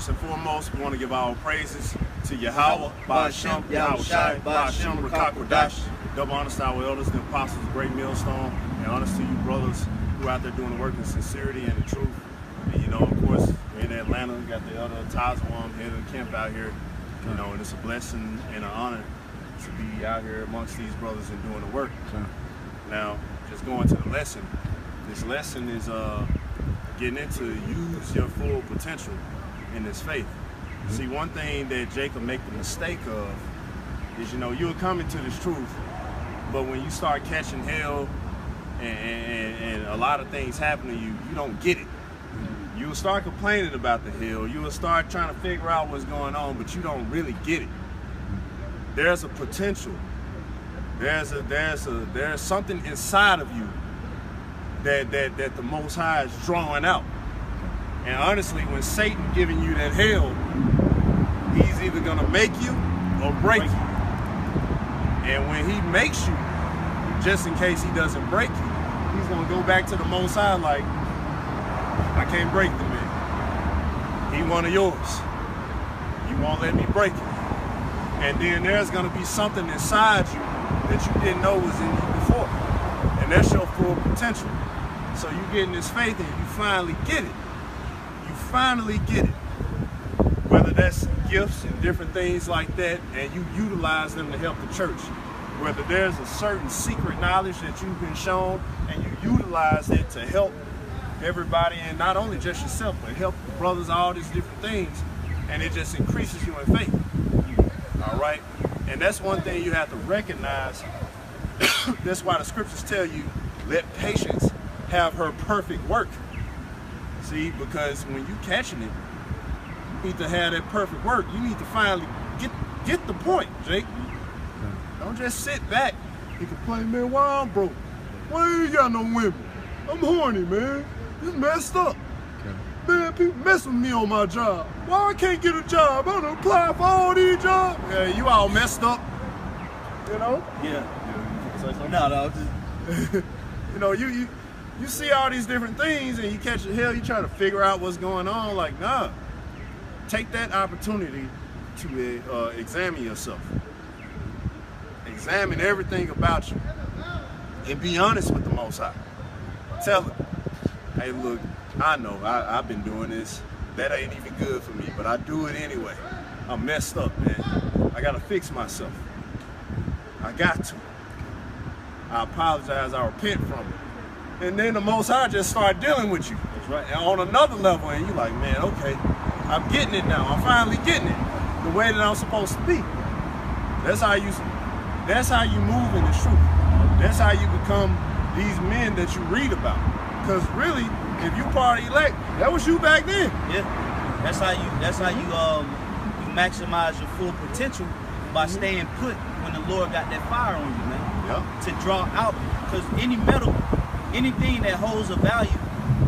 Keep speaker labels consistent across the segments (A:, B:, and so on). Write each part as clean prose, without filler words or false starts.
A: First and foremost, we want to give our praises to YAHAWAH, BAHASHAM, YAHAWASHI, BAHASHAM, Rakakwadash. Double honors to our elders, the apostles, the great millstone, and honors to you brothers who are out there doing the work in sincerity and in truth. And you know, of course, we're in Atlanta, we got the elder Tazawam head of the camp out here. You know, and it's a blessing and an honor to be out here amongst these brothers and doing the work. Now, just going to the lesson. This lesson is getting into use your full potential in this faith. See, one thing that Jacob make the mistake of is, you know, you'll come into this truth, but when you start catching hell and a lot of things happen to you, you don't get it. You'll start complaining about the hell. You'll start trying to figure out what's going on, but you don't really get it. There's a potential. There's something inside of you that the Most High is drawing out. And honestly, when Satan giving you that hell, he's either gonna make you or break you. And when he makes you, just in case he doesn't break you, he's gonna go back to the Most High like, I can't break the man. He one of yours. You won't let me break it. And then there's gonna be something inside you that you didn't know was in you before. And that's your full potential. So you get in this faith and you finally get it. You finally get it. Whether that's gifts and different things like that, and you utilize them to help the church. Whether there's a certain secret knowledge that you've been shown and you utilize it to help everybody, and not only just yourself, but help the brothers, all these different things, and it just increases you in faith. All right? And that's one thing you have to recognize. That's why the scriptures tell you, let patience have her perfect work. See, because when you catching it, you need to have that perfect work. You need to finally get the point, Jake. Don't just sit back and complain, man, why I'm broke? Why I ain't got no women? I'm horny, man. It's messed up. Man, people mess with me on my job. Why I can't get a job? I done apply for all these jobs. Yeah, you all messed up. You know?
B: Yeah. No, just...
A: You know, you see all these different things and you catch the hell, you try to figure out what's going on. Like, nah. Take that opportunity to examine yourself. Examine everything about you. And be honest with the Most High. Tell him, hey, look, I know I've been doing this. That ain't even good for me, but I do it anyway. I'm messed up, man. I gotta fix myself. I got to. I apologize, I repent from it. And then the Most High just start dealing with you. That's right. And on another level, and you're like, man, okay, I'm getting it now. I'm finally getting it the way that I'm supposed to be. That's how you move in the truth. That's how you become these men that you read about. Because really, if you part of elect, that was you back then.
B: Yeah, that's how you maximize your full potential by staying put when the Lord got that fire on you, man.
A: Yeah.
B: To draw out, because any metal, anything that holds a value,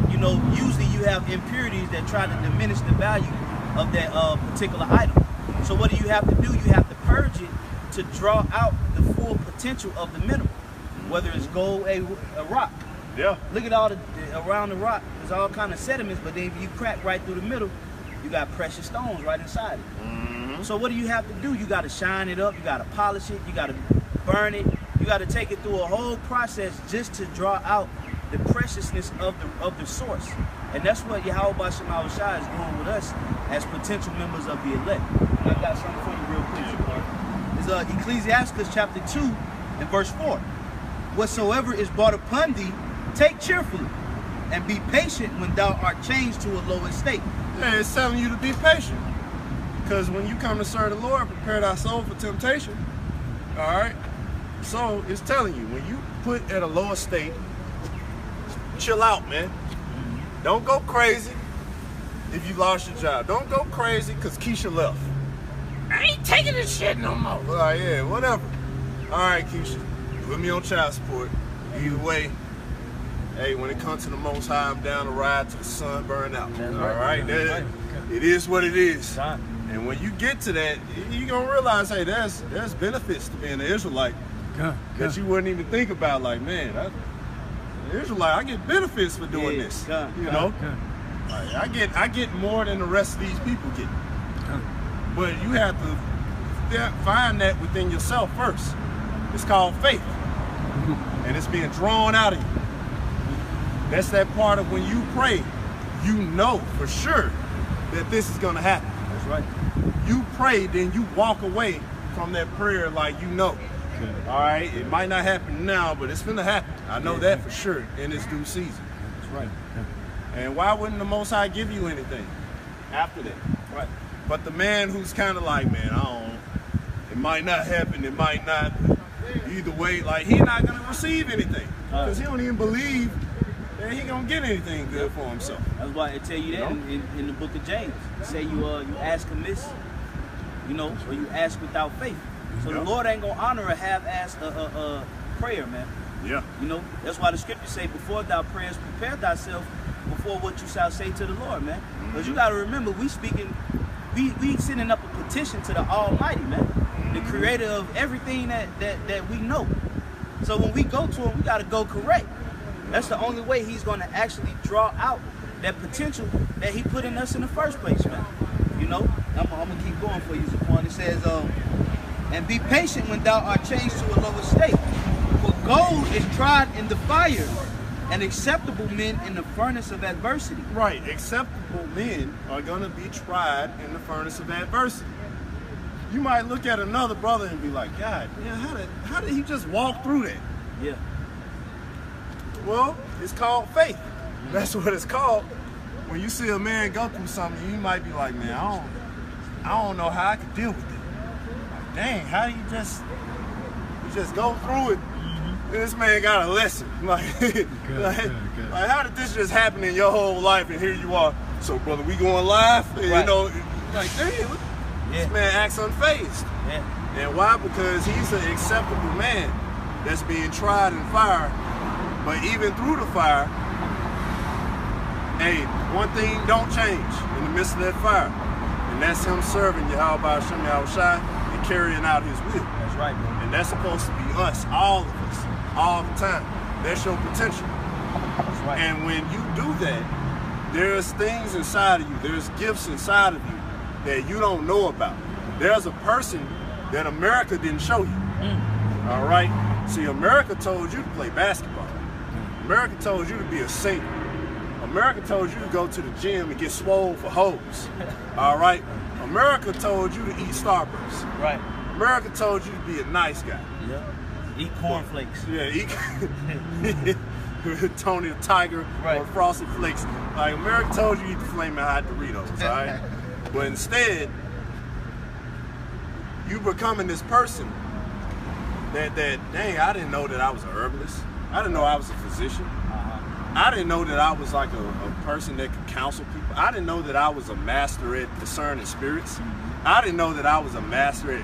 B: you know, usually you have impurities that try to diminish the value of that particular item. So what do you have to do? You have to purge it to draw out the full potential of the mineral, whether it's gold, a rock.
A: Yeah.
B: Look at all around the rock. There's all kind of sediments, but then if you crack right through the middle, you got precious stones right inside it.
A: Mm-hmm.
B: So what do you have to do? You got to shine it up. You got to polish it. You got to burn it. You got to take it through a whole process just to draw out the preciousness of the source. And that's what YAHAWAH is doing with us as potential members of the elect. I got something for you real quick. It's Ecclesiastes chapter 2 and verse 4. Whatsoever is brought upon thee, take cheerfully, and be patient when thou art changed to a low estate.
A: Yeah, it's telling you to be patient. Because when you come to serve the Lord, prepare thy soul for temptation. All right? So it's telling you, when you put at a low estate, chill out, man. Don't go crazy if you lost your job. Don't go crazy because Keisha left. I ain't taking this shit no more. All right, yeah, whatever. All right, Keisha, put me on child support. Either way, hey, when it comes to the Most High, I'm down to ride till the sun burn out. All right, it is what it is. And when you get to that, you're going to realize, hey, there's benefits to being an Israelite that you wouldn't even think about. Like, man, Israelite, I get benefits for doing this. You know? Like, I get more than the rest of these people get. But you have to find that within yourself first. It's called faith. And it's being drawn out of you. That's that part of when you pray, you know for sure that this is going to happen.
B: That's right.
A: You pray, then you walk away from that prayer like you know. All right, it might not happen now, but it's gonna happen. I know that for sure in its due season.
B: That's right.
A: And why wouldn't the Most High give you anything after that?
B: Right.
A: But the man who's kind of like, man, it might not happen, it might not. Either way, like, he's not gonna receive anything because he don't even believe that he gonna get anything good for himself.
B: That's why I tell you that in the book of James. It say you ask amiss, or you ask without faith. So the Lord ain't gonna honor a half-assed prayer, man. Yeah. That's why the scriptures say, before thou prayest, prepare thyself before what you shall say to the Lord, man. Because you gotta remember, we sending up a petition to the Almighty, man, the Creator of everything that we know. So when we go to Him, we gotta go correct. That's the only way He's gonna actually draw out that potential that He put in us in the first place, man. I'm gonna keep going for you, Zaquan. It says, and be patient when thou art changed to a lower state. For gold is tried in the fire, and acceptable men in the furnace of adversity.
A: Right, acceptable men are going to be tried in the furnace of adversity. You might look at another brother and be like, God, how did he just walk through that?
B: Yeah.
A: Well, it's called faith. That's what it's called. When you see a man go through something, you might be like, man, I don't know how I could deal with it. Dang, how do you just go through it? And this man got a lesson. Like, like, how did this just happen in your whole life? And here you are. So, brother, we going live?
B: Right.
A: Like, damn, this man acts unfazed.
B: Yeah.
A: And why? Because he's an acceptable man that's being tried in fire. But even through the fire, hey, one thing don't change in the midst of that fire. And that's him serving BAHASHAM, YAHAWASHI, carrying out His will.
B: That's right, bro.
A: And that's supposed to be us, all of us, all the time. That's your potential.
B: That's right.
A: And when you do that, there's things inside of you, there's gifts inside of you that you don't know about. There's a person that America didn't show you. All right? See, America told you to play basketball. America told you to be a singer. America told you to go to the gym and get swole for hoes. All right? America told you to eat Starburst.
B: Right.
A: America told you to be a nice guy.
B: Yeah. Eat cornflakes.
A: Yeah, eat Tony the Tiger or Frosted Flakes. Like, America told you to eat the Flamin' Hot Doritos, all right? But instead, you becoming this person that dang, I didn't know that I was a herbalist. I didn't know I was a physician. I didn't know that I was like a person that could counsel people. I didn't know that I was a master at discerning spirits. I didn't know that I was a master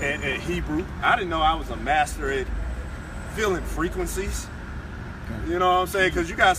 A: at Hebrew. I didn't know I was a master at feeling frequencies. You know what I'm saying? Because you got